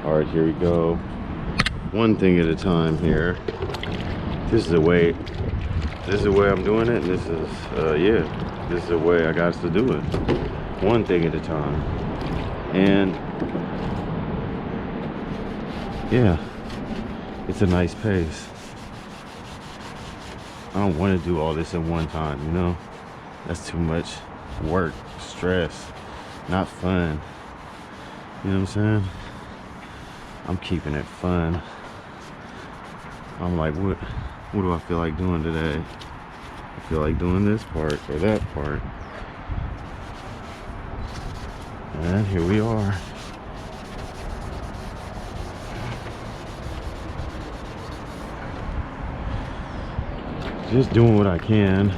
All right, here we go. One thing at a time here. This is the way I'm doing it, and this is yeah, this is the way I got to do it. One thing at a time. And yeah, it's a nice pace. I don't want to do all this at one time, you know? That's too much work, stress, not fun. You know what I'm saying? I'm keeping it fun. I'm like, what do I feel like doing today? I feel like doing this part or that part. And here we are. Just doing what I can.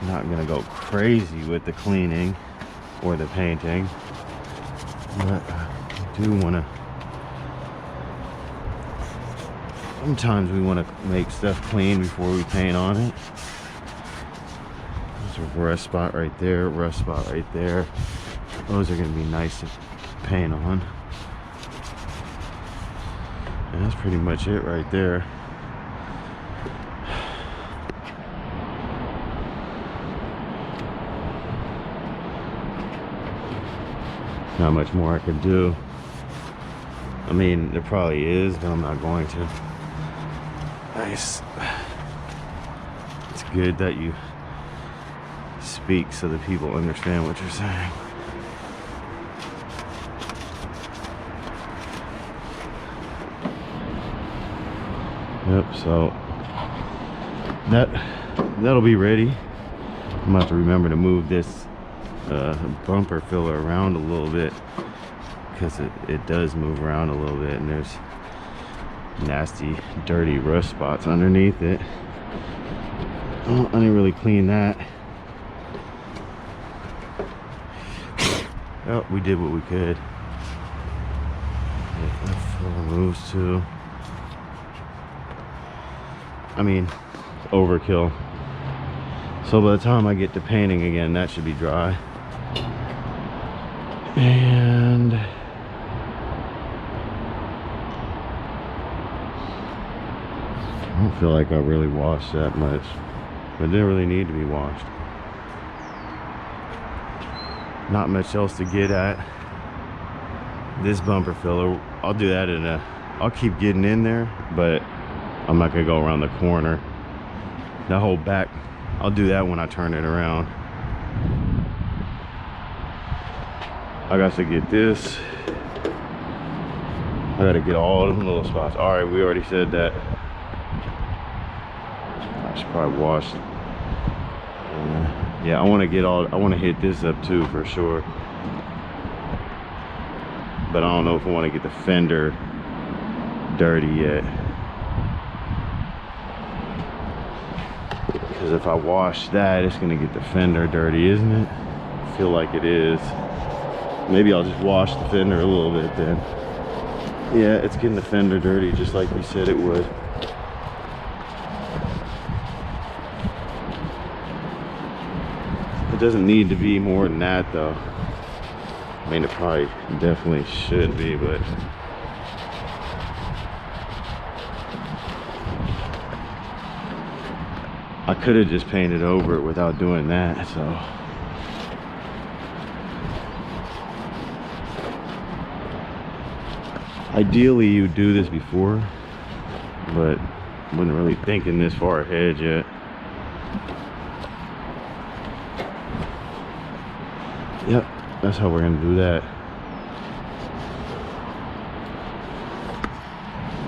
Not gonna go crazy with the cleaning or the painting, but I do want to. Sometimes we want to make stuff clean before we paint on it. There's a rust spot right there, rust spot right there. Those are gonna be nice to paint on. And that's pretty much it right there. Not much more I could do. I mean, there probably is, but I'm not going to. Nice. It's good that you speak so that people understand what you're saying. Yep, so that'll be ready. I'm gonna have to remember to move this bumper filler around a little bit, because it does move around a little bit, and there's nasty dirty rust spots underneath it. Oh, I didn't really clean that. Oh, we did what we could. That filler moves too. I mean, overkill. So by the time I get to painting again, that should be dry. And I don't feel like I really washed that much, but it didn't really need to be washed. Not much else to get at. This bumper filler, I'll do that I'll keep getting in there, but I'm not gonna go around the corner. That whole back, I'll do that when I turn it around. I got to get this. I gotta get all them little spots. All right, we already said that. I should probably wash. Yeah, I want to hit this up too for sure. But I don't know if I want to get the fender dirty yet. Because if I wash that, it's gonna get the fender dirty, isn't it? I feel like it is. Maybe I'll just wash the fender a little bit then. Yeah, it's getting the fender dirty just like we said it would. It doesn't need to be more than that though. I mean, it probably definitely should be, but I could have just painted over it without doing that, so. Ideally, you do this before, but wasn't really thinking this far ahead yet. Yep, that's how we're gonna do that.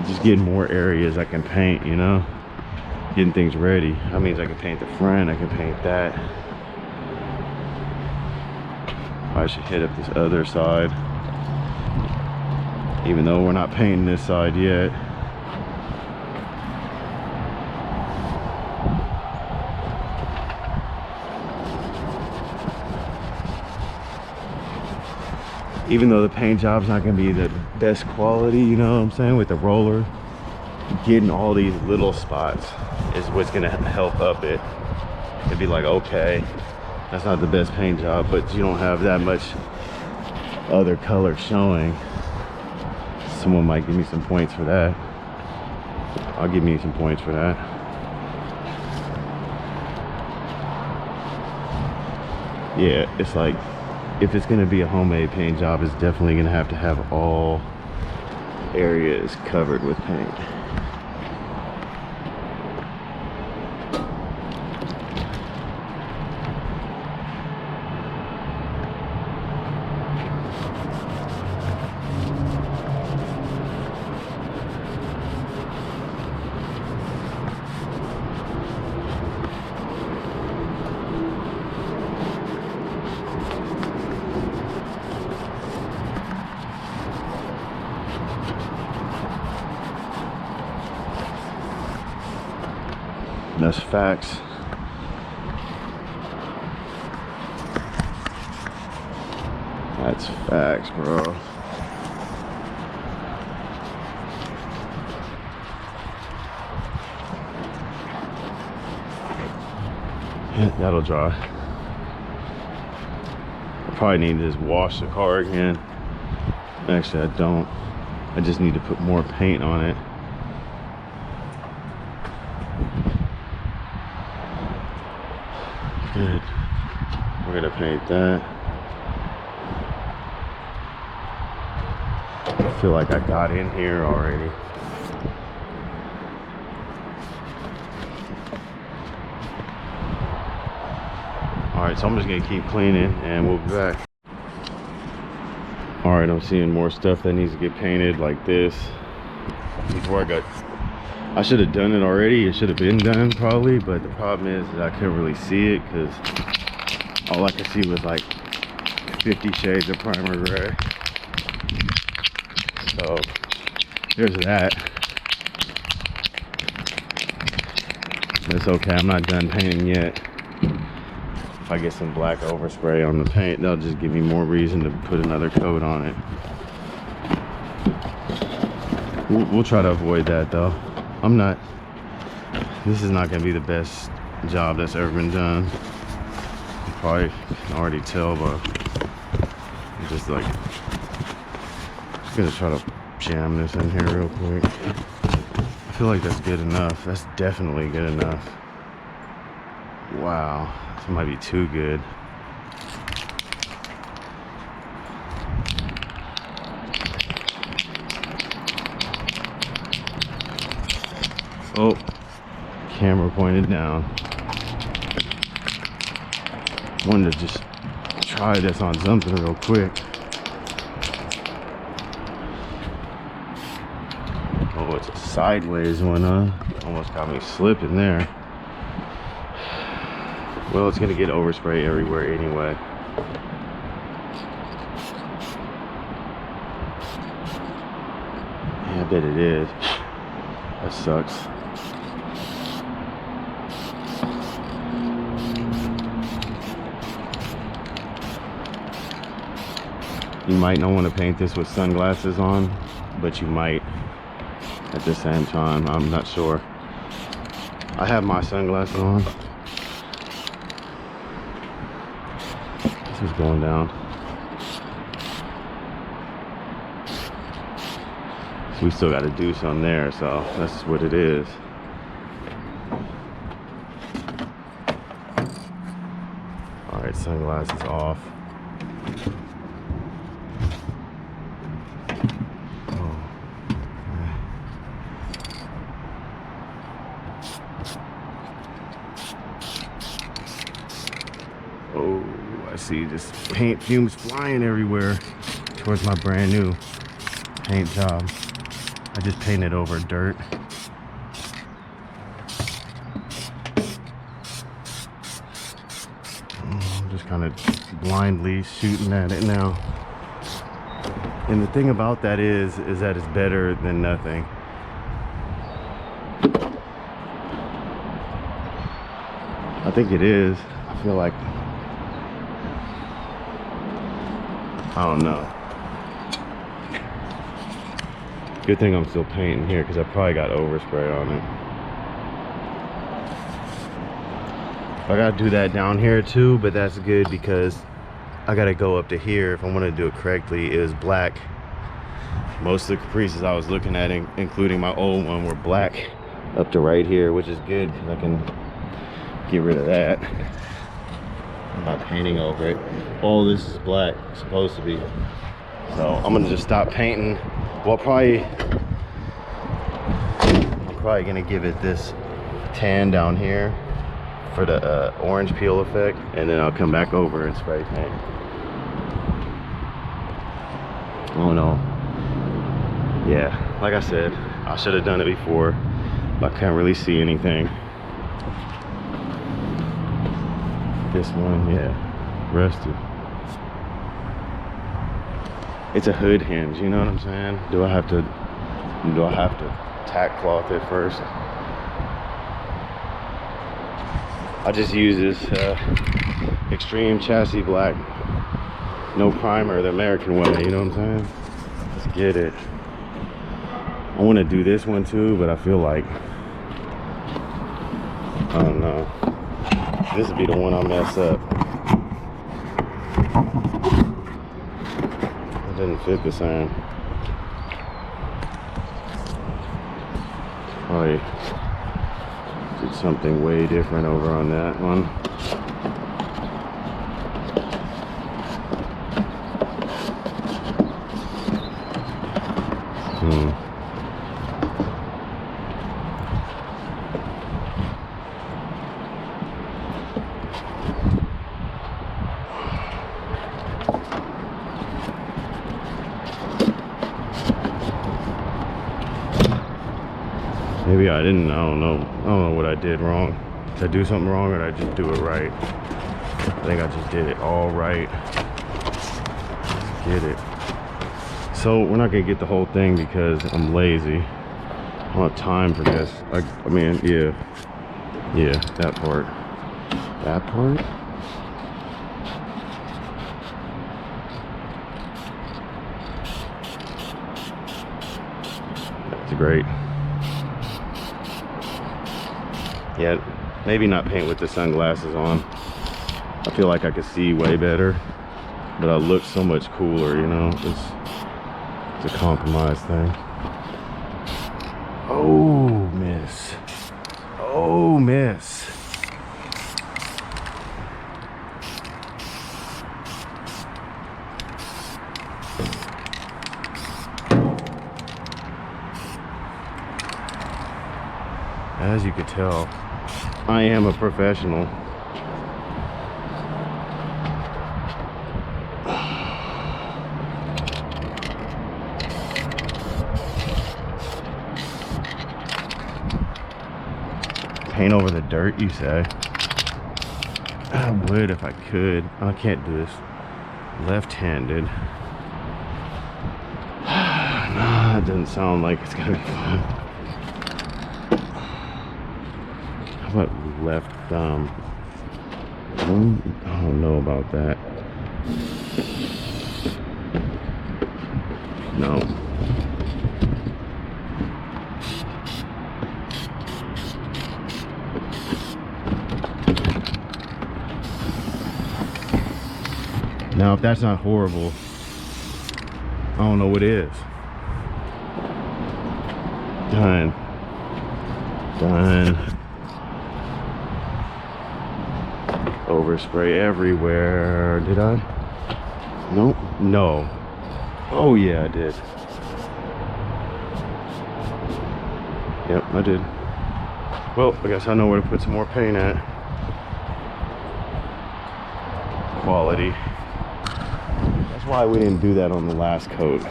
Just getting more areas I can paint, you know? Getting things ready. That means I can paint the front, I can paint that. I should hit up this other side. Even though we're not painting this side yet. Even though the paint job's not gonna be the best quality, you know what I'm saying, with the roller. getting all these little spots is what's gonna help up it. It'd be like, okay, that's not the best paint job, but you don't have that much other color showing. Someone might give me some points for that. I'll give me some points for that. Yeah, it's like, if it's gonna be a homemade paint job, it's definitely gonna have to have all areas covered with paint. That's facts. That's facts, bro. Yeah, that'll dry. I probably need to just wash the car again. Actually, I don't. I just need to put more paint on it. Good. We're gonna paint that. I feel like I got in here already. Alright, so I'm just gonna keep cleaning and we'll be back. Alright, I'm seeing more stuff that needs to get painted like this. Before I should have done it already. It should have been done probably, but the problem is that I couldn't really see it because all I could see was like 50 shades of primer gray. So there's that. It's okay, I'm not done painting yet. If I get some black overspray on the paint, that'll just give me more reason to put another coat on it. We'll try to avoid that though. This is not gonna be the best job that's ever been done. You probably can already tell, but I'm just like, gonna try to jam this in here real quick. I feel like that's good enough. That's definitely good enough. Wow, this might be too good. Oh, camera pointed down. Wanted to just try this on something real quick. Oh, it's a sideways one, huh? Almost got me slipping there. Well, it's gonna get overspray everywhere anyway. Yeah, I bet it is. That sucks. You might not want to paint this with sunglasses on, but you might at the same time. I'm not sure. I have my sunglasses on. This is going down. So we still got to do some there, so that's what it is. All right, sunglasses off. Oh, I see just paint fumes flying everywhere towards my brand new paint job. I just painted over dirt. I'm just kind of blindly shooting at it now. And the thing about that is that it's better than nothing. I think it is. I feel like, I don't know. Good thing I'm still painting here because I probably got overspray on it. I gotta do that down here too, but that's good because I gotta go up to here if I want to do it correctly. It was black. Most of the Caprices I was looking at, including my old one, were black up to right here, which is good because I can get rid of that. I'm not painting over it. All this is black, it's supposed to be. So I'm gonna just stop painting. Well, I'm probably gonna give it this tan down here for the orange peel effect, and then I'll come back over and spray paint. Oh no. Yeah, like I said, I should have done it before, but I can't really see anything. This one, yeah, rusted. It's a hood hinge, you know what I'm saying? Do I have to tack cloth it first? I just use this extreme chassis black, no primer, the American way, you know what I'm saying? Let's get it. I want to do this one too, but I feel like, I don't know, this would be the one I mess up. It didn't fit the same. Probably did something way different over on that one. Maybe I didn't, I don't know what I did wrong. Did I do something wrong or did I just do it right? I think I just did it all right. Let's get it. So we're not gonna get the whole thing because I'm lazy. I don't have time for this. I mean, yeah, that part. That part? That's great. Yeah, maybe not paint with the sunglasses on. I feel like I could see way better, but I look so much cooler, you know? It's a compromise thing. Oh, miss. Oh, miss. As you could tell, I am a professional. Paint over the dirt, you say? I would if I could. I can't do this left-handed. Nah, it doesn't sound like it's gonna be fun. How about left thumb? I don't know about that. No. Now, if that's not horrible, I don't know what is. Done. Done. Overspray everywhere. Did I? Nope. No. Oh yeah, I did. Yep, I did. Well, I guess I know where to put some more paint at. Quality. That's why we didn't do that on the last coat.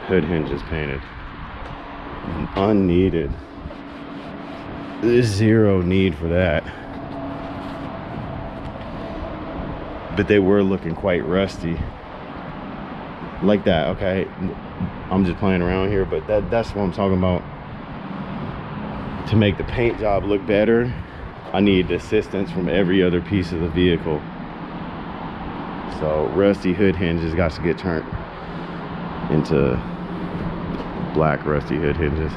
Hood hinges painted. Unneeded. There's zero need for that. But they were looking quite rusty. Like that, okay? I'm just playing around here, but that's what I'm talking about. To make the paint job look better, I need assistance from every other piece of the vehicle. So rusty hood hinges got to get turned into black rusty hood hinges.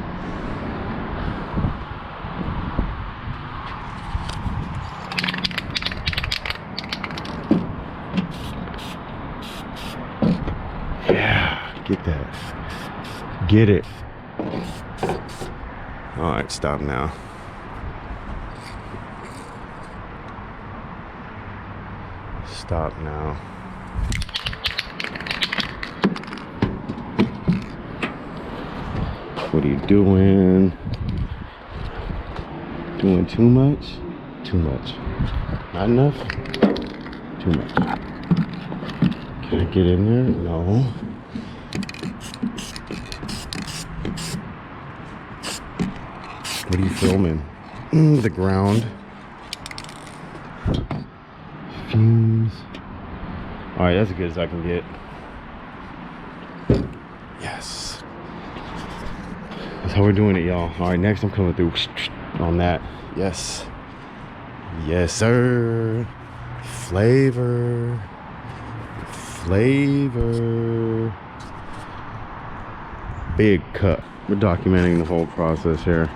Yeah, get that. Get it. All right, stop now. Stop now. What are you doing? Doing too much? Too much. Not enough? Too much. Can I get in there? No. What are you filming? The ground. Fumes. Alright, that's as good as I can get. Yes. That's how we're doing it, y'all. Alright, next I'm coming through on that. Yes. Yes, sir. Flavor. Flavor. Big cut. We're documenting the whole process here.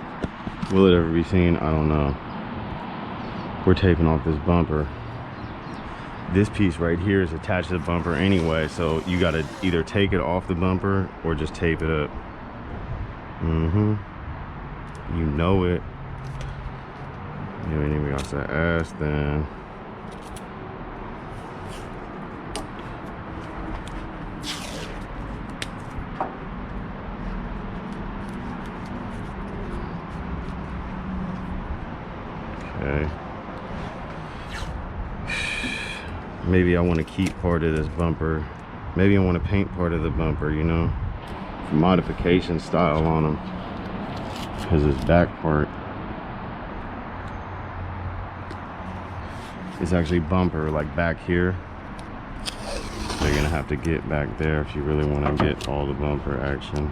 Will it ever be seen? I don't know. We're taping off this bumper. This piece right here is attached to the bumper anyway, so you gotta either take it off the bumper or just tape it up. You know it. You ain't even got to ask then. Okay. Maybe I want to keep part of this bumper. Maybe I want to paint part of the bumper, you know, modification style on them, because this back part is actually bumper, like back here. So you're gonna have to get back there if you really want to get all the bumper action.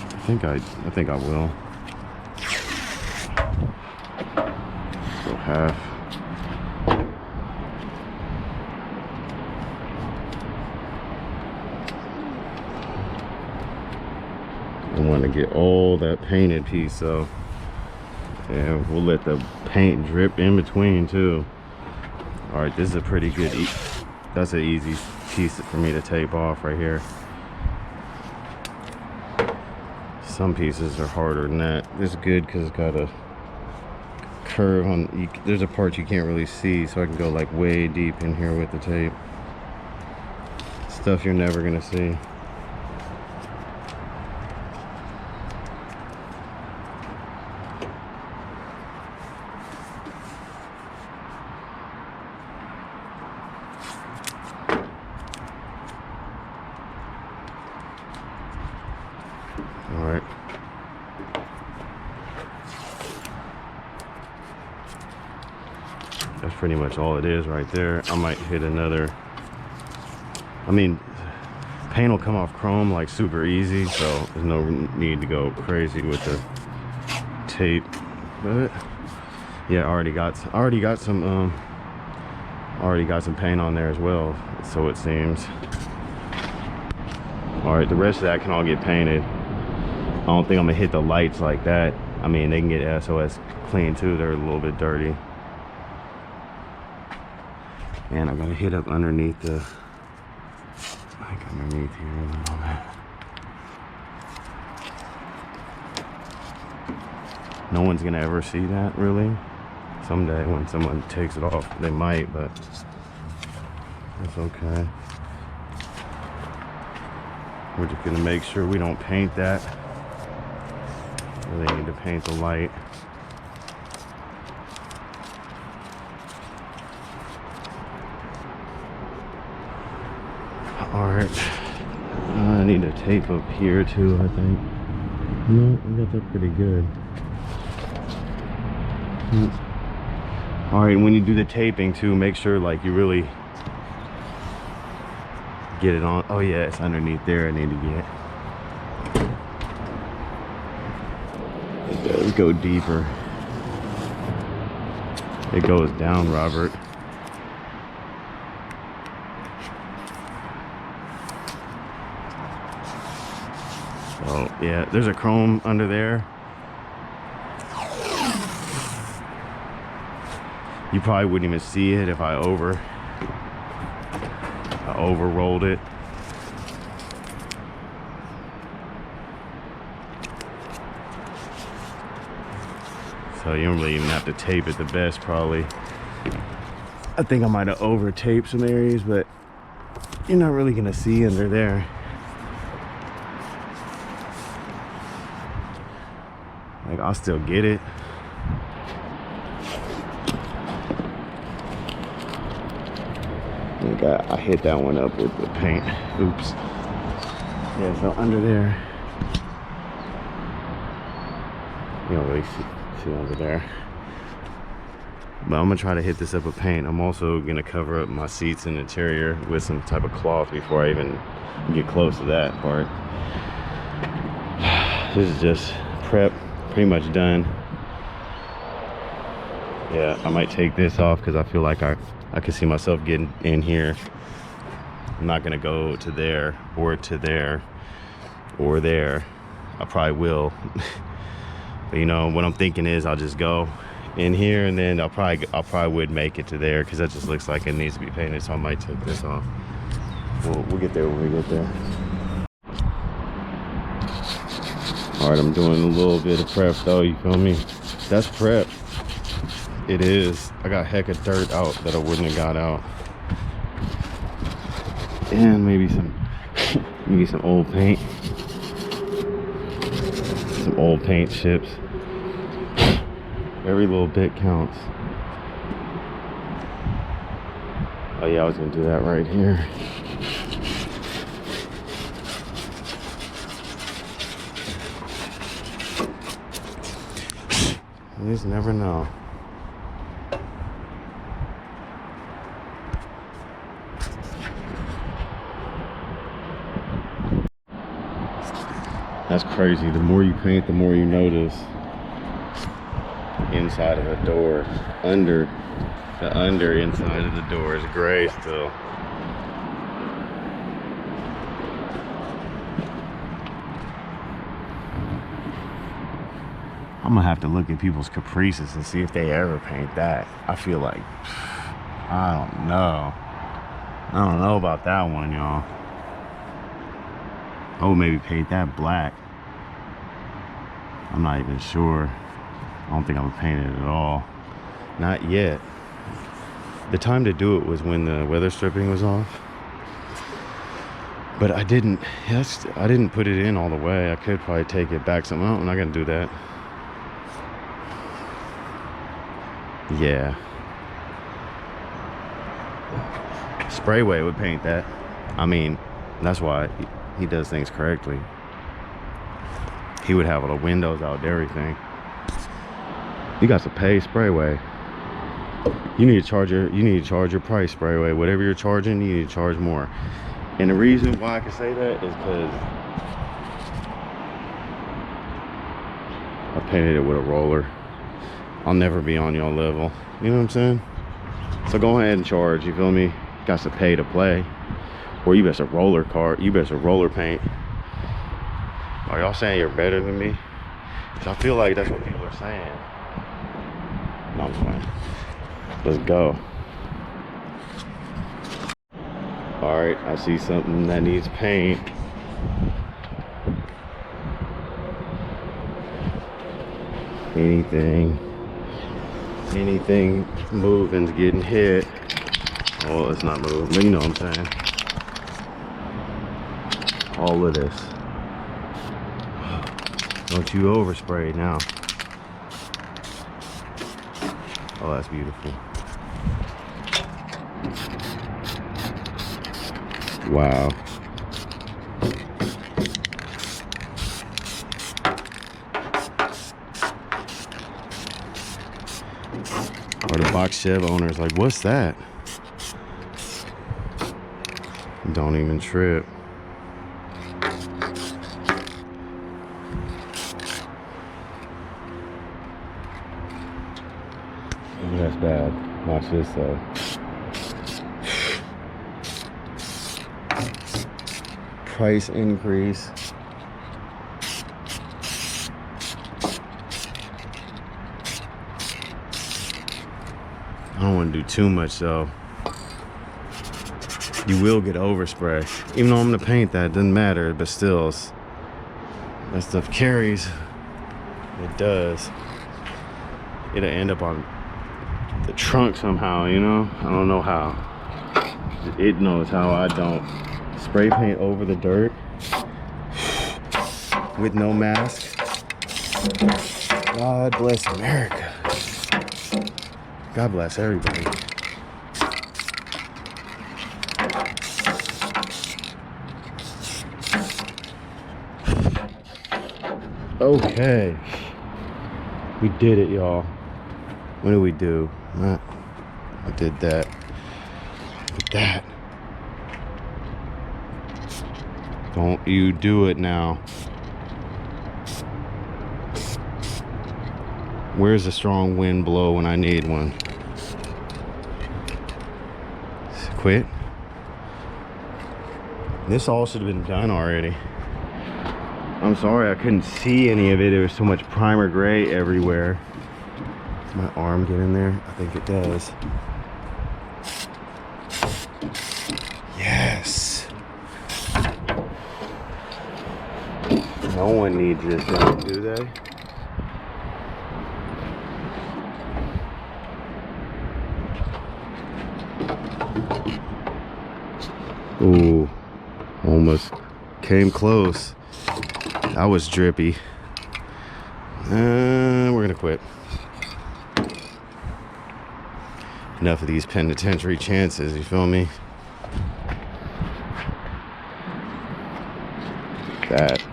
I think I will. So half. I want to get all that painted piece, so yeah, we'll let the paint drip in between too. All right, this is a pretty good, that's an easy piece for me to tape off right here. Some pieces are harder than that. This is good because it's got a curve on, there's a part you can't really see, so I can go like way deep in here with the tape. Stuff you're never gonna see. Alright. That's pretty much all it is right there. I might hit another. I mean, paint will come off chrome like super easy, so there's no need to go crazy with the tape. But yeah, I already got some paint on there as well, so it seems. Alright, the rest of that can all get painted. I don't think I'm gonna hit the lights like that. I mean, they can get SOS clean too. They're a little bit dirty. And I'm gonna hit up underneath the, like underneath here a little bit. No one's gonna ever see that, really. Someday when someone takes it off, they might, but that's okay. We're just gonna make sure we don't paint that. Really need to paint the light. Alright. I need to tape up here too, I think. No, I got that pretty good. Alright, when you do the taping too, make sure like you really get it on. Oh yeah, it's underneath there I need to get. It does go deeper. It goes down, Robert. So yeah, there's a chrome under there. You probably wouldn't even see it if I over rolled it. So you don't really even have to tape it the best, probably. I think I might have over taped some areas, but you're not really gonna see under there. Like, I'll still get it. I hit that one up with the paint. Oops. Yeah, so under there, you don't really see under there. But I'm gonna try to hit this up with paint. I'm also gonna cover up my seats and interior with some type of cloth before I even get close to that part. This is just prep, pretty much done. Yeah, I might take this off because I feel like I can see myself getting in here. I'm not gonna go to there or to there or there. I probably will. But you know, what I'm thinking is I'll just go in here, and then I'll probably would make it to there because that just looks like it needs to be painted. So I might take this off. We'll get there when we get there. All right, I'm doing a little bit of prep though, you feel me? That's prep. It is. I got heck of dirt out that I wouldn't have got out. And maybe some old paint. Some old paint chips. Every little bit counts. Oh yeah, I was gonna do that right here. You just never know. That's crazy. The more you paint, the more you notice inside of the door. The under inside of the door is gray still. I'm gonna have to look at people's Caprices and see if they ever paint that. I feel like, I don't know. I don't know about that one, y'all. I would maybe paint that black. I'm not even sure. I don't think I'm gonna paint it at all. Not yet. The time to do it was when the weather stripping was off. But I didn't put it in all the way. I could probably take it back some. I'm not gonna do that. Yeah. Sprayway would paint that. I mean, that's why he does things correctly. He would have all the windows out, everything. You got to pay Sprayway. You need to charge your price, Sprayway. Whatever you're charging, you need to charge more. And the reason why I can say that is because I painted it with a roller. I'll never be on y'all level. You know what I'm saying? So go ahead and charge, you feel me? Got to pay to play. Or you best a roller paint. Are y'all saying you're better than me? Because I feel like that's what people are saying. No, I'm fine. Let's go. All right, I see something that needs paint. Anything moving's getting hit. Oh, it's not moving, but you know what I'm saying. All of this. Don't you overspray now. Oh, that's beautiful. Wow. Or the box Chev owners like, what's that? Don't even trip. That's bad. Watch this though. Price increase. don't want to do too much though. You will get overspray. Even though I'm gonna paint that, it doesn't matter, but still, that stuff carries. It does. It'll end up on the trunk somehow, you know? I don't know how. It knows how. I don't. Spray paint over the dirt with no mask. God bless America. God bless everybody. Okay. We did it, y'all. What did we do? I did that. Did that. Don't you do it now. Where's the strong wind blow when I need one? Quit. This all should have been done already. I'm sorry I couldn't see any of it. There was so much primer gray everywhere. Does my arm get in there? I think it does. Yes. No one needs this done, do they? Ooh, almost came close. That was drippy. We're gonna quit. Enough of these penitentiary chances, you feel me? That.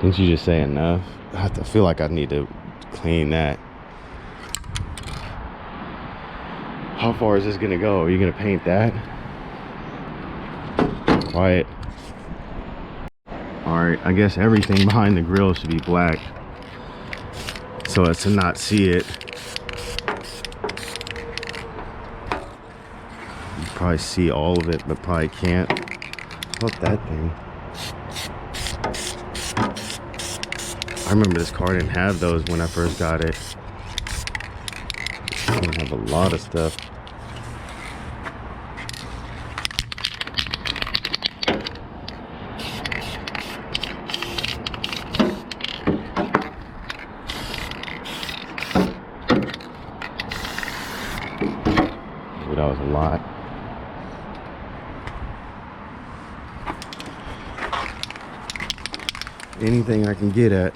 Didn't you just say enough? I feel like I need to clean that. How far is this gonna go? Are you gonna paint that? Quiet. Alright, I guess everything behind the grill should be black so as to not see it. You probably see all of it, but probably can't. Look at that thing. I remember this car didn't have those when I first got it. It didn't have a lot of stuff. That was a lot. Anything I can get at.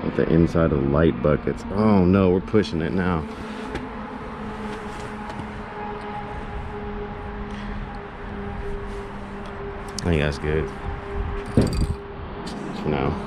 With the inside of the light buckets. Oh no, we're pushing it now. I think that's good. For now.